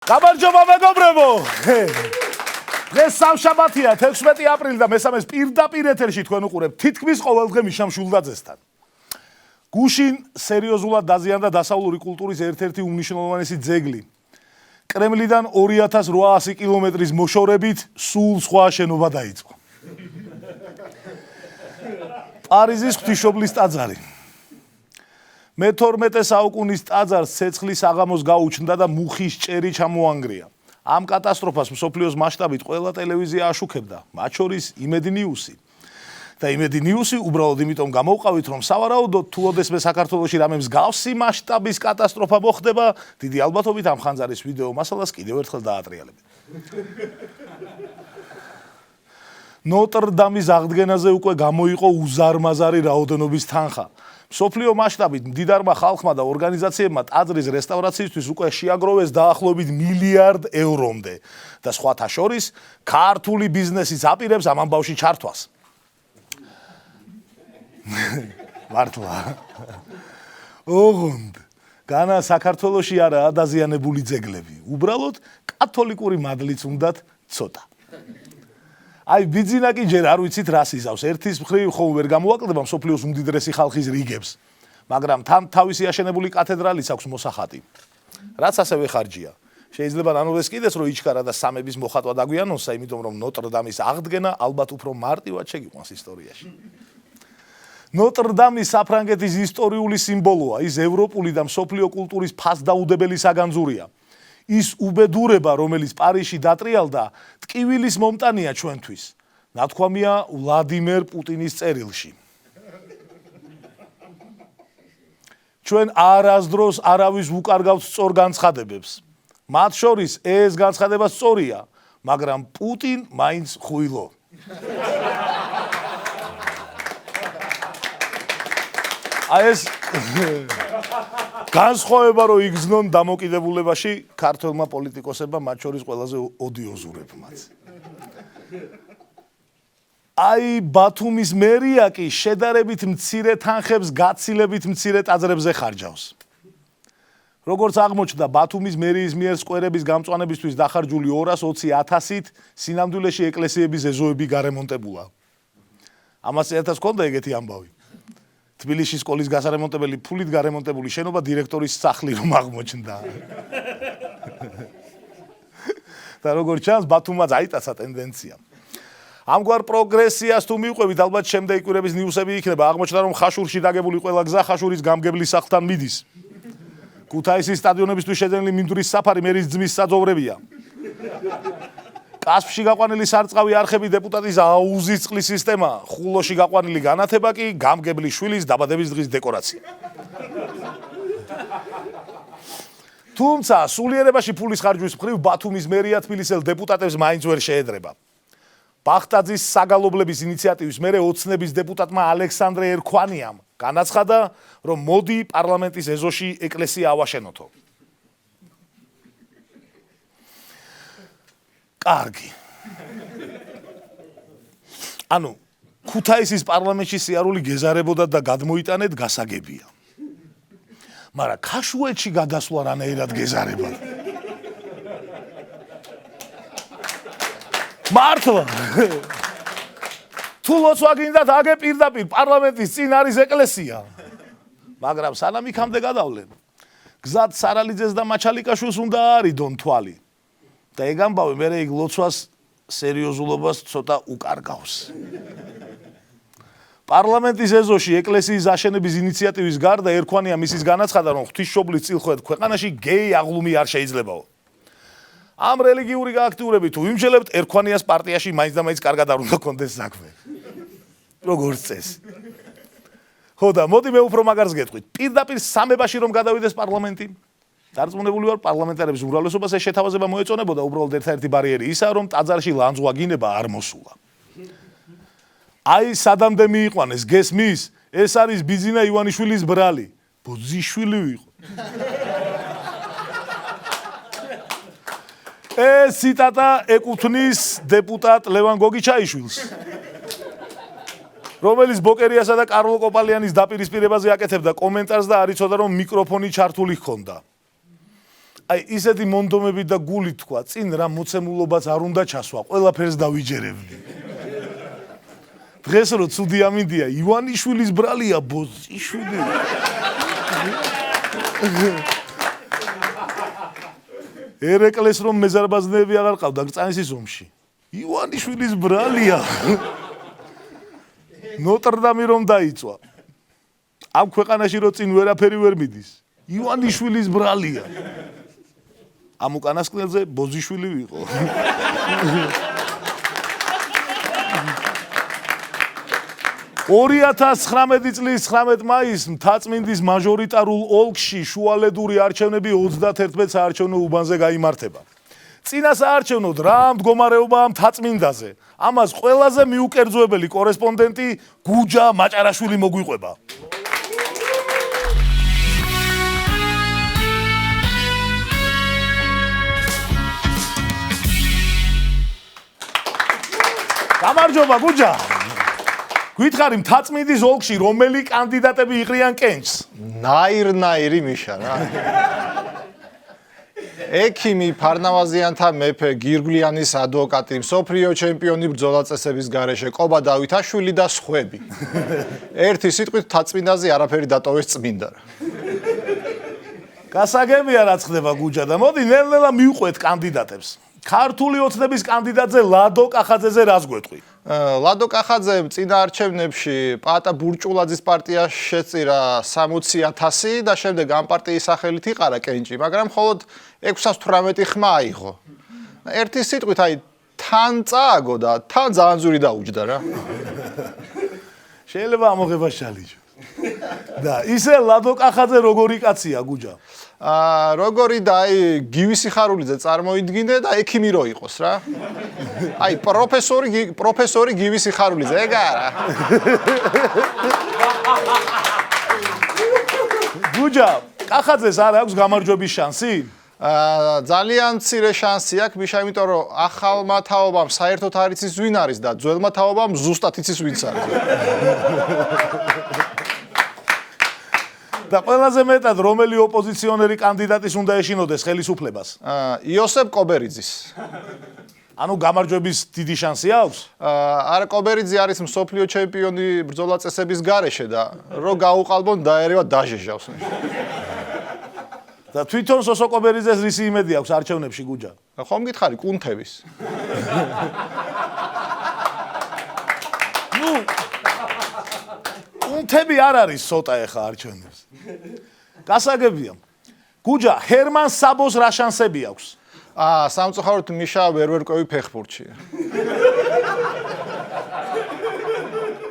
გამარჯობა მეგობრებო. დღეს სამშაბათია 16 აპრილი და მესამეს პირდაპირ ეთერში თქვენ უყურებთ თითქმის ყოველდღე მიშამ შულდაძესთან. გუშინ სერიოზულად დაზიანდა დასავლური კულტურის ერთ-ერთი უმნიშვნელოვანესი ძეგლი. კრემლიდან 2800 კილომეტრის მოშორებით სულ სხვა შენობა დაიწყო. პარიზის ღვთისმშობლის ტაძარი. მე-12 საუკუნის ტაძარს ცეცხლის აღამოს გაუჩნდა და მუხის ჭერი ჩამოანგრია. ამ კატასტროფას მსოფლიოს მასშტაბით ყველა ტელევიზია აშუქებდა, მათ შორის იმედი ნიუსი. და იმედი ნიუსი უბრალოდ იმიტომ გამოვყავით, რომ სავარაუდოდ თუ ოდესმე საქართველოში რამე მსგავსი მასშტაბის კატასტროფა მოხდება, დიდი ალბათობით ამ ხანძარის ვიდეო მასალას კიდევ ერთხელ დაატრიალებთ. ნოტრ-დამის აღდგენაზე უკვე გამოიყო უზარმაზარი რაოდენობის თანხა. მსოფლიო მასშტაბით მდიდარმა ხალხმა და ორგანიზაციებმა ტაძრის რესტავრაციისთვის უკვე შეაგროვეს დაახლოებით მილიარდ ევრომდე და სხვათა შორის ქართული ბიზნესის აპირებს ამ ამბავში ჩართვას. მართლა. ოღონდ განა საქართველოში არაა დაზიანებული ძეგლები. უბრალოდ კათოლიკური მადლიც უნდათ ცოტა. აი ბიძინა კი ჯერ არ ვიცით რას იზავს. ერთის მხრივ ხომ ვერ გამოაკლდება მსოფლიოს უმდიდრესი ხალხის რიგებს, მაგრამ თან თავისი აშენებული კათედრალიც აქვს მოსახატი. რაც ასევე ხარჯია. შეიძლება ნანოდეს კიდეს რომ იჩქარა და სამების მოხატვა დაგვიანონსა, იმიტომ რომ ნოტრ-დამის აღდგენა ალბათ უფრო მარტივად შეგიყვანს ისტორიაში. ნოტრ-დამი საფრანგეთის ისტორიული სიმბოლოა, ის ევროპული და მსოფლიო კულტურის ფასდაუდებელი საგანძურია. ის უბედურება, რომელიც პარიზში დატრიალდა, ტკივილის მომტანია ჩვენთვის. ნათქვამია ვლადიმერ პუტინის წერილში. ჩვენ არასდროს არავის უკარგავთ სწორ განცხადებებს. მათ შორის ეს განცხადება სწორია, მაგრამ პუტინ მაინც ხუილო. აი ეს განსხვავება რო იგრძნონ დამოკიდებულებაში ქართველმა პოლიტიკოსებმა, მათ შორის ყველაზე ოდიოზურებმაც. აი ბათუმის მერია კი შედარებით მცირე თანხებს გაცილებით მცირე ტაძრებზე ხარჯავს. როგორც აღმოჩნდა, ბათუმის მერიის მიერ სკვერების გამწვანებისთვის დახარჯული 220,000-ით სინამდვილეში ეკლესიების ეზოები გარემონტებულა. ამას ერთად ჰქონდა ეგეთი ამბავი. თბილისის სკოლის გასარემონტებელი ფულით გარემონტებული შენობა დირექტორის სახლი რომ აღმოჩნდა. და როგორც ჩანს, ბათუმაც აიტაცა ტენდენცია. ამგვარ პროგრესიას თუ მივყვებით, ალბათ შემდეგი კვირების ნიუსები იქნება. აღმოჩნდა, რომ ხაშურში დაგებული ყველა გზა ხაშურის გამგებლის სახლთან მიდის. ქუთაისის სტადიონებისთვის შეძენილი მინდვრის საფარი მერის ძმის საძოვრებია. კასპში გაყვანილი სარწყავი არხები დეპუტატის აუზის წყლის სისტემა, ხულოში გაყვანილი განათება კი გამგებლის შვილის დაბადების დღის დეკორაცია. თუმცა სულიერებაში ფულის ხარჯვის მხრივ ბათუმის მერია თბილისელ დეპუტატებს მაინც ვერ შეედრება. ბახტაძის საგალობლების ინიციატივის მერე ოცნების დეპუტატმა ალექსანდრე ერქვანიამ განაცხადა, რომ მოდი პარლამენტის ეზოში ეკლესია ავაშენოთო. კარგი. ანუ ქუთაისის პარლამენტში სიარული გეზარებოდა და გადმოიტანეთ გასაგებია. მაგრამ ქაშუეთში გადასვლა რანაირად გეზარებოდა. მართლა. თუ ლოცვა გინდათ აგე პირდაპირ პარლამენტის წინ არის ეკლესია. მაგრამ სანამ იქამდე გადავლენ, გზად სარალიძეს და მაჩალიკაშვილს უნდა არიდონ თვალი. და ეგ ამბავი მერე იქ ლოცვას სერიოზულობას ცოტა უკარგავს. პარლამენტის ეზოში ეკლესიის აშენების ინიციატივის გარდა ერქვანია მისის განაცხადა, რომ ღვთისმშობლის წილხვედ ქვეყანაში გეი აღლუმი არ შეიძლებაო. ამ რელიგიური გააქტიურებით თუ ვიმსჯელებთ, ერქვანიას პარტიაში მაინც და მაინც კარგად არ უნდა კონდეს საქმე. როგორც წესი. ხო და მოდი მე უფრო მაგარს გეტყვით. პირდაპირ სამებაში რომ გადავიდეს პარლამენტი, დარწმუნებული ვარ, პარლამენტარების უმრავლესობას ეს შეთავაზება მოეწონებოდა, უბრალოდ ერთადერთი ბარიერი ისაა, რომ ტაძარში ლანძღვა გინება არ მოსულა. აი სადამდე მიიყვანეს, გესმის, ეს არის ბიძინა ივანიშვილის ბრალი. ბოძიშვილი ვიყო. ეს ციტატა ეკუთვნის დეპუტატ ლევან გოგიჩაიშვილს, რომელიც ბოკერიასა და კარლო კოპალიანის დაპირისპირებაზე აკეთებდა კომენტარს და არ იცოდა, რომ მიკროფონი ჩართული ჰქონდა. აი ისეთი მონდომები და გული თქვა, წინ რა მოცემულობაც არ უნდა ჩასვა, ყველაფერს დავიჯერებდი. დღეს რო ცუდი ამინდია, ივანიშვილის ბრალია ბოზიშვილი. ერეკლეს რომ მეზარბაზნეები აღარ ყავდა გწანისის ომში. ივანიშვილის ბრალია. ნოტრდამი რომ დაიწვა. ამ ქვეყანაში რო წინ ვერაფერი ვერ მიდის. ივანიშვილის ბრალია. ამ უკანასკნელზე ბოზიშვილი ვიყო. 2019 წლის 19 მაისს მთაწმინდის მაჟორიტარულ ოლქში შუალედური არჩევნები 31 საარჩევნო უბანზე გაიმართება. წინა საარჩევნოდ რა მდგომარეობაა მთაწმინდაზე? ამას ყველაზე მიუკერძოებელი კორესპონდენტი გუჯა მაჭარაშვილი მოგვიყვება. გამარჯობა გუჯა. გითხარი მთაწმინდის ოლქში რომელი კანდიდატები იყრიან კენჭს? ნაირ-ნაირი მიშა რა. ექიმი, ფარნავაზიანთა მეფე, გირგვლიანის ადვოკატი, მსოფლიო ჩემპიონი ბრძოლა წესების გარეშე, ყობა დავითაშვილი და სხვები. ერთი სიტყვით მთაწმინდაზე არაფერი დატოვეს წმინდა. გასაგებია რაც ხდება გუჯა და მოდი ნელ-ნელა მივყვეთ კანდიდატებს. ქართული ოცნების კანდიდატზე ლადო კახაძეზე რას გვეტყვი? ლადო კახაძემ წინა არჩევნებში პატა ბურჭულაძის პარტიას შეწირა 60,000 და შემდეგ ამ პარტიის სახელით იყარა კენჭი, მაგრამ მხოლოდ 618 ხმა აიღო. ერთი სიტყვით აი თან წააგო და თან ძალანძური დაუჯდა რა. შეიძლება ამოღება შალიჯო. და ისე ლადო კახაძე როგორი კაცია გუჯა? როგორი და აი გივი სიხარულიძე წარმოიდგინე და ექიმი რო იყოს რა. აი პროფესორი გივი სიხარულიძე ეგა რა. გუჯა, კახაძეს არ აქვს გამარჯვების შანსი? ძალიან მცირე შანსი აქვს, მიშა, იმიტომ რომ ახალმა თაობამ საერთოდ არ იცის ვინ არის და ძველმა თაობამ ზუსტად იცის ვინც არის. და ყველაზე მეტად რომელი ოპოზიციონერი კანდიდატის უნდა ეშინოდეს ხელისუფლებას? იოსებ კობერიძის. ანუ გამარჯვების დიდი შანსი აქვს? არა, კობერიძე არის მსოფლიო ჩემპიონი ბრძოლა წესების გარეშე და რო გაუყალბონ დაერევა დაჟეჟავს. და თვითონ სოსო კობერიძეს რისი იმედი აქვს არჩევნებში გუჯა? ხომ გითხარი, კუნთების. ნუ კუნთები არ არის ცოტა ეხა არჩევნებს. გასაგებია. გუჯა, ჰერმან საბოს რა შანსები აქვს? სამწუხაროდ მიშა ვერ ყვევი ფეხბურთში.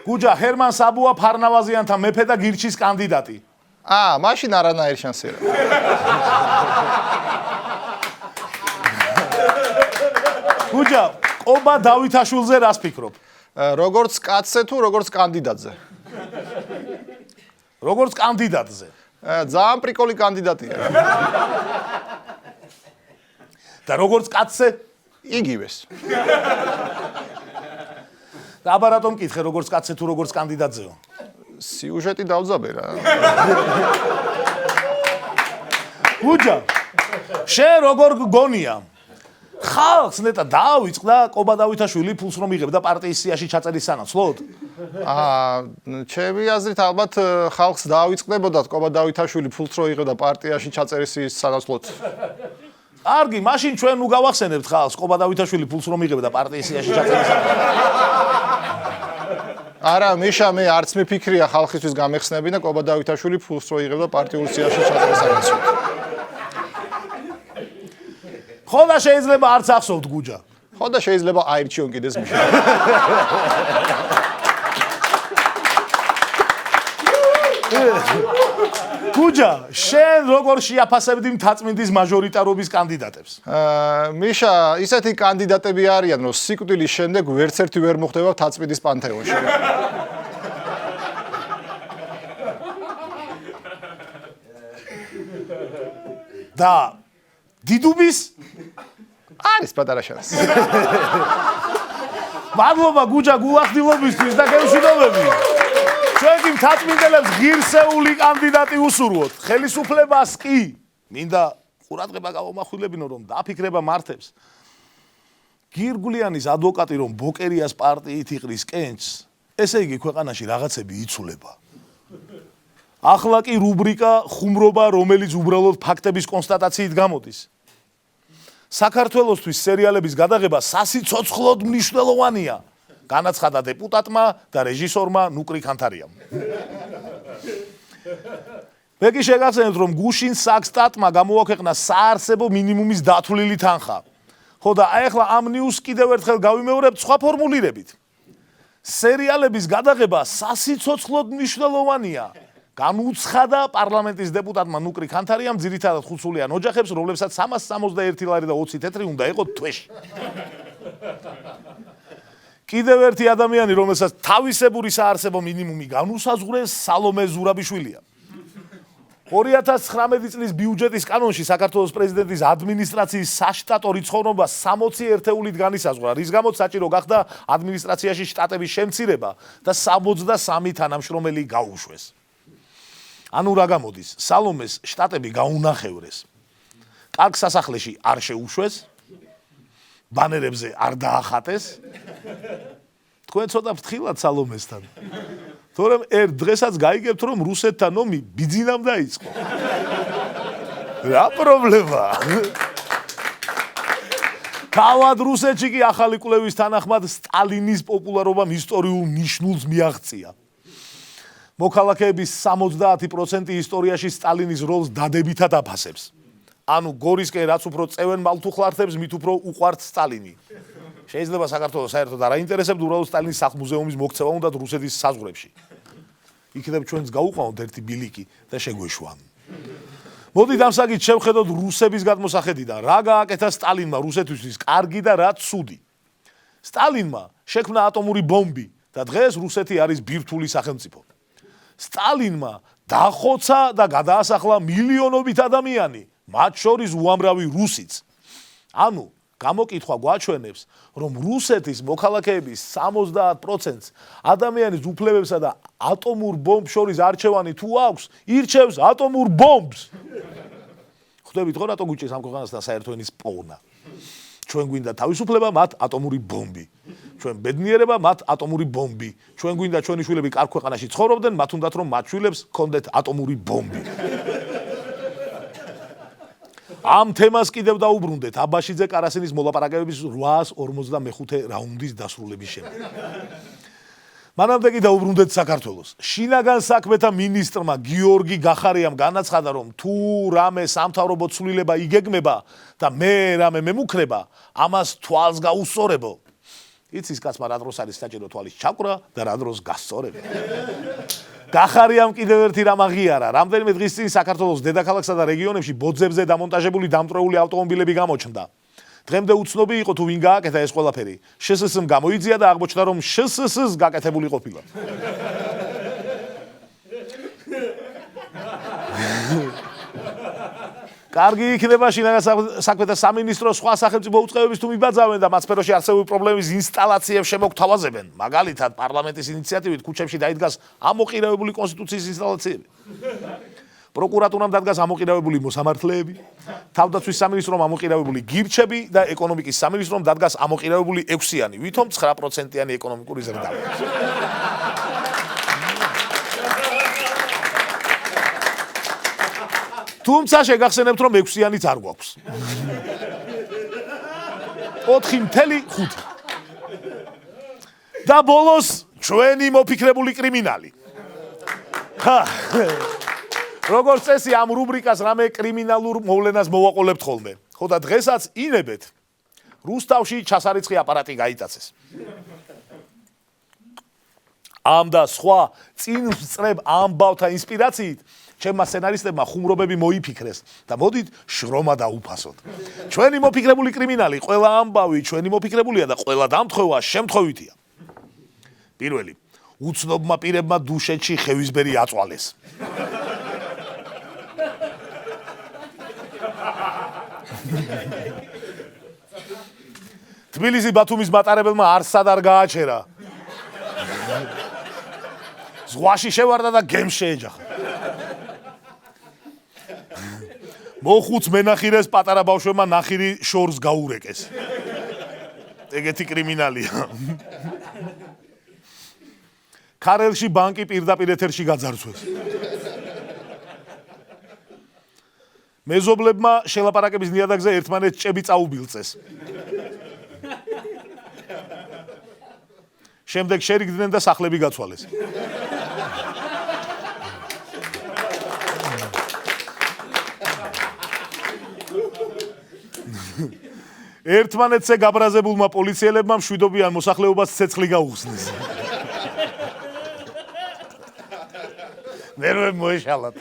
გუჯა, ჰერმან საბოა ფარნავაზიანთა მეფე და გირჩის კანდიდატი. მაშინ არანაირი შანსი რა. გუჯა, ყობა დავითაშვილზე რას ფიქრობ? როგორც კაცზე თუ როგორც კანდიდატზე? როგორც კანდიდატზე. ძალიან პრიკოლი კანდიდატია. და როგორც კაცზე? იგივეს. და აბა რატომ მკითხე როგორც კაცზე თუ როგორც კანდიდატზეო? სიუჟეტი დავძაბე რა. გუჯა, შენ როგორ გგონია? ხალხს ნეტა დაავიწყდა ყობა დავითაშვილი ფულს რომ იღებდა პარტიის სიაში ჩაწერის სანაცვლოდ? ჩემი აზრით ალბათ ხალხს დაავიწყდებოდა ყობა დავითაშვილი ფულს რო იღებდა პარტიაში ჩაწერის სანაცვლოდ. კარგი, მაშინ ჩვენ ნუ გავახსენებთ ხალხს ყობა დავითაშვილი ფულს რომ იღებდა პარტიის სიაში ჩაწერის სანაცვლოდ. არა, მიშა, მე არც მიფიქრია ხალხისთვის გამეხსნებინა ყობა დავითაშვილი ფულს რო იღებდა პარტიულ სიაში ჩაწერის სანაცვლოდ. ხო და შეიძლება არც ახსოვთ გუჯა. ხო და შეიძლება აირჩიონ კიდეს მიშა. გუჯა, შენ როგორ შეაფასებდი მთაწმინდის მაჟორიტარობის კანდიდატებს? მიშა, ისეთი კანდიდატები არიან, რომ სიკვდილის შემდეგ ვერც ერთი ვერ მოხვდება მთაწმინდის პანთეონში. და დიდუბის არის პატარა შანსი. მადლობა გუჯა გულახდილობისთვის და გემშვიდობები. ჩვენ კი მთაწმინდელებს ღირსეული კანდიდატი უსურვოთ. ხელისუფლებას კი მინდა ყურადღება გავამახვილებინო, რომ დაფიქრება მართებს. გირგვლიანის ადვოკატი რომ ბოკერიას პარტიით იყრის კენჭს, ესე იგი ქვეყანაში რაღაცები იცვლება. ახლა კი რუბრიკა ხუმრობა, რომელიც უბრალოდ ფაქტების კონსტატაციით გამოდის. საქართველოსთვის სერიალების გადაღება სასიცოცხლოდ მნიშვნელოვანია, განაცხადა დეპუტატმა და რეჟისორმა ნუკრი ქანთარიამ. მე კი შეგახსენებთ, რომ გუშინ საქსტატმა გამოაქვეყნა საარსებო მინიმუმის დათვლილი თანხა. ხო და ახლა ამ ნიუს კიდევ ერთხელ გავიმეორებთ სხვა ფორმულირებით. სერიალების გადაღება სასიცოცხლოდ მნიშვნელოვანია. განუცხადა პარლამენტის დეპუტატმა ნუკრი ქანთარიამ ძირითადად ხუთსულიან ოჯახებს, რომლებსაც 361 ლარი და 20 თეთრი უნდა იყოთ თვეში. კიდევ ერთი ადამიანი, რომელსაც თავისებური საარსებო მინიმუმი განუსაზღვრეს, სალომე ზურაბიშვილია. 2019 წლის ბიუჯეტის კანონში საქართველოს პრეზიდენტის ადმინისტრაციის საშტატო რიცხოვნობა 60 ერთეულით განისაზღვრა, რის გამოც საჭირო გახდა ადმინისტრაციაში შტატების შემცირება და 63 თანამშრომელი გაუშვეს. ანუ რა გამოდის? სალომეს შტატები გაუნახევრეს. კარგ სასახლეში არ შეუშვეს, ბანერებზე არ დაახატეს. თქვენ ცოტა ფრთხილად სალომესთან. თორემ ერთ დღესაც გაიგებთ, რომ რუსეთთან ომი ბიძინამ დაიწყო. რა პრობლემაა? თავად რუსეთში კი ახალი კვლევის თანახმად სტალინის პოპულარობამ ისტორიულ ნიშნულს მიაღწია. მოქალაქეების 70% ისტორიაში სტალინის როლს დადებითად აფასებს. ანუ გორისკენ რაც უფრო წევენ მალთუხლართებს, მით უფრო უყვართ სტალინი. შეიძლება საქართველოს საერთოდ არ აინტერესებთ უბრალოდ სტალინის სახლ-მუზეუმის მოქცევა უნდათ რუსეთის საზღვრებში. იქნებ ჩვენც გაუყვანოთ ერთი ბილიკი და შეგვეშვან. მოდით ამ საკითხს შევხედოთ რუსების გადმოსახედიდან. რა გააკეთა სტალინმა რუსეთისთვის კარგი და რა ცუდი? სტალინმა შექმნა ატომური ბომბი და დღეს რუსეთი არის ბირთვული სახელმწიფო. სტალინმა დახოცა და გადაასახლა მილიონობით ადამიანი, მათ შორის უამრავი რუსიც. ანუ გამოკითხვა გვაჩვენებს, რომ რუსეთის მოქალაქეების 70%-ს ადამიანის უფლებებსა და ატომურ ბომბს შორის არჩევანი თუ აქვს, ირჩევს ატომურ ბომბს. ხვდებით ხო რატო გვიჭირს ამ ქვეყანასთან საერთო ენის პოვნა? ჩვენ გვინდა თავისუფლება, მათ ატომური ბომბი. ჩვენ ბედნიერება, მათ ატომური ბომბი. ჩვენ გვინდა ჩვენი შვილები კარგ ქვეყანაში ცხოვრობდნენ, მათ უნდათ რომ მათ შვილებს ჰქონდეთ ატომური ბომბი. ამ თემას კიდევ დაუბრუნდეთ აბაშიძე კარასინის მოლაპარაკებების 845 რაუნდის დასრულების შემდეგ. მანამდე კი დაუბრუნდეთ საქართველოს. შინაგან საქმეთა მინისტრმა გიორგი გახარიამ განაცხადა, რომ თუ რამე სამთავრობო ცვლილება იგეგმება და მე რამე მემუქრება, ამას თვალს გაუსწორებო. იცის კაცმა რა დროს არის საჭირო თვალის ჩაკვრა და რა დროს გასწორება. გახარიამ კიდევ ერთი რამ აღიარა. რამდენიმე დღის წინ საქართველოს დედაქალაქსა და რეგიონებში ბოძებზე დამონტაჟებული დამტრეული ავტომობილები გამოჩნდა. დღემდე უცნობი იყო თუ ვინ გააკეთა ეს ყველაფერი. შსს-მ გამოიძია და აღმოჩნდა, რომ შსს-ს გაკეთებული ყოფილა. კარგი იქნება შინაგან საქმეთა სამინისტროს სხვა სახელმწიფო უწყებების თუ მიბაძავენ და მათ სფეროში არსებული პრობლემების ინსტალაციებს შემოგთავაზებენ. მაგალითად, პარლამენტის ინიციატივით ქუჩებში დაიდგას ამოყირებებული კონსტიტუციის ინსტალაციები. პროკურატურამ დადგას ამოყირებებული მოსამართლეები, თავდაცვის სამინისტრომ ამოყირებებული გირჩები და ეკონომიკის სამინისტრომ დადგას ამოყირებებული 6-იანი, ვითომ 9%-იანი ეკონომიკური ზრდა. თუმცა შეგახსენებთ, რომ 6-იანიც არ გვაქვს. 4.5. და ბოლოს ჩვენი მოფიქრებული კრიმინალი. როგორც წესი ამ რუბრიკას რამე კრიმინალურ მოვლენას მოვაყოლებთ ხოლმე. ხო და დღესაც ინებეთ რუსთავში ჩასარიცხი აპარატი გაიტაცეს. ამ და სხვა წინ ვწრებ ამბავთა ინსპირაციით ჩემმა სცენარისტებმა ხუმრობები მოიფიქრეს და მოდით შრომა დაუფასოთ. ჩვენი მოფიქრებული კრიმინალი, ყველა ამბავი ჩვენი მოფიქრებულია და ყველა დამთხევა შემთხვევითია. პირველი, უცნობმა პირებმა დუშეთში ხევისბერი აწვალეს. თბილისი ბათუმის მატარებელმა არსად არ გააჩერა. ზღვაში შევარდა და გემს შეეჯახა. მოხუც მენახირეს პატარა ბავშვებმა ნახირი შორს გაურეკეს. ეგეთი კრიმინალია. ქარელში ბანკი პირდაპირ ეთერში გაძარცვეს. მეზობლებმა შელაპარაკების ნიადაგზე ერთმანეთს ჭები წაუბილწეს. შემდეგ შერიგდნენ და სახლები გაცვალეს. ერთმანეთზე გაბრაზებულმა პოლიციელებმა მშვიდობიან მოსახლეობას ცეცხლი გაუხსნეს. ნერვები მოეშალათ.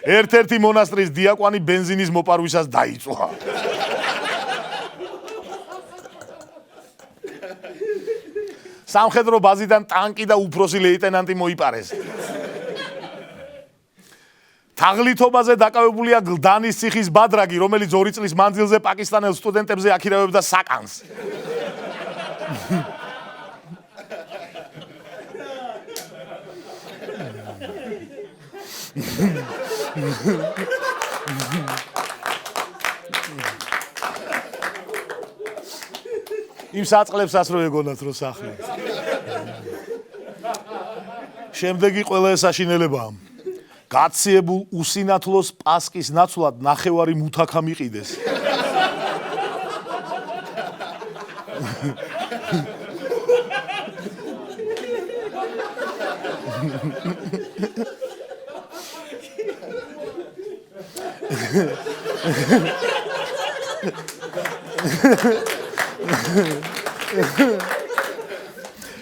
ერთ-ერთი მონასტრის დიაკვანი ბენზინის მოპარვისას დაიწვა. სამხედრო ბაზიდან ტანკი და უფროსი ლეიტენანტი მოიპარეს. თაღლითობაზე დაკავებულია გლდანის ციხის ბადრაგი, რომელიც 2 წლის მანძილზე პაკისტანელ სტუდენტებზე აქირავებდა საკანს. იმ საწყლებსაც რო ეგონათ რო სახლი. შემდეგი ყველა ეს აშინელებაა. გაციებულ უსინათლოს პასკის ნაცვლად ნახევარი მუთაქა მიყიდეს.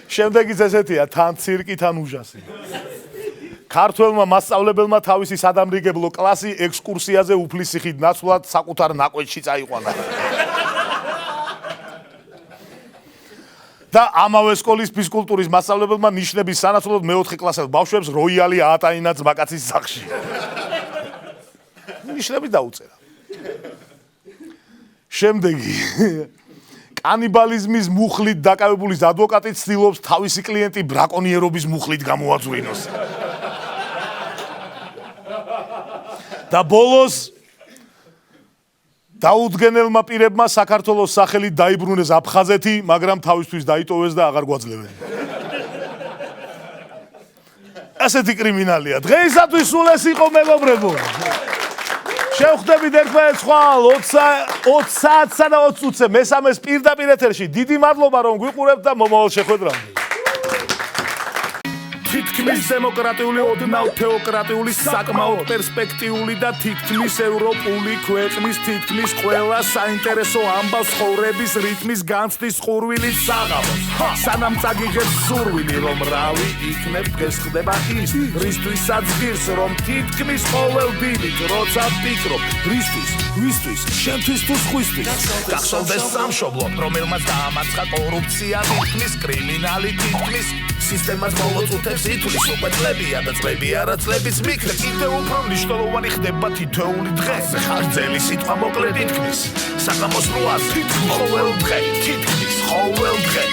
შემდეგიც ესეთია, თან ცირკი, თან უჟასი. ქართველმა მასწავლებელმა თავისი სადამრიგებლო კლასი ექსკურსიაზე უფლისიხით ნაცვლად საკუთარ ნაკვეთში წაიყვანა. და ამავე სკოლის ფიზკულტურის მასწავლებელმა ნიშნების სანაცვლოდ მე-4 კლასელ ბავშვებს როიალი აატაინა ძმაკაცის სახლში. ნიშნები დაუწერა. შემდეგი კანიბალიზმის მუხლით დაკავებული ადვოკატი ცდილობს თავისი კლიენტი ბრაკონიერობის მუხლით გამოაძვრინოს. და ბოლოს დაუდგენელმა პირებმა საქართველოს სახელით დაიბრუნეს აფხაზეთი, მაგრამ თავისთვის დაიტოვეს და აღარ გვაძლევენ. ასეთი კრიმინალია. დღეისათვის სულ ეს იყო მეგობრებო. შევხვდებით ერთმანეთს ხვალ 20 საათსა და 20 წუთზე მესამეს პირდაპირ ეთერში. დიდი მადლობა რომ გვიყურებთ და მომავალ შეხვედრამდე. თითქმის დემოკრატიული, ოდნავ თეოკრატიული, საკმაოდ პერსპექტიული და თითქმის ევროპული ქვეყნის თითქმის ყველა საინტერესო ამბავს ცხოვრების რითმის განცდის ხურვილის საღამოს. სანამ წაგიღებს სურვილი რომ რავი იქნებ დღეს ხდება ის, რისთვისაც ღირს რომ თითქმის ყოველ დილით როცა ვფიქრობ, რისთვის, ვისთვის, შენთვის თუ სხვისთვის. გახსოვდეს სამშობლო, რომელმაც დაამარცხა კორუფცია, თითქმის კრიმინალი, თითქმის სისტემას მოვაწუთებს ითვლის უყვეწლებია და წლები არა წლების მიქრე კიდევ უფრო მნიშვნელოვანი ხდება თითოეული დღე ხარჯელი სიტყვა მოკლედ ითქმის საღამოს 8-ას თითქმის ყოველ დღე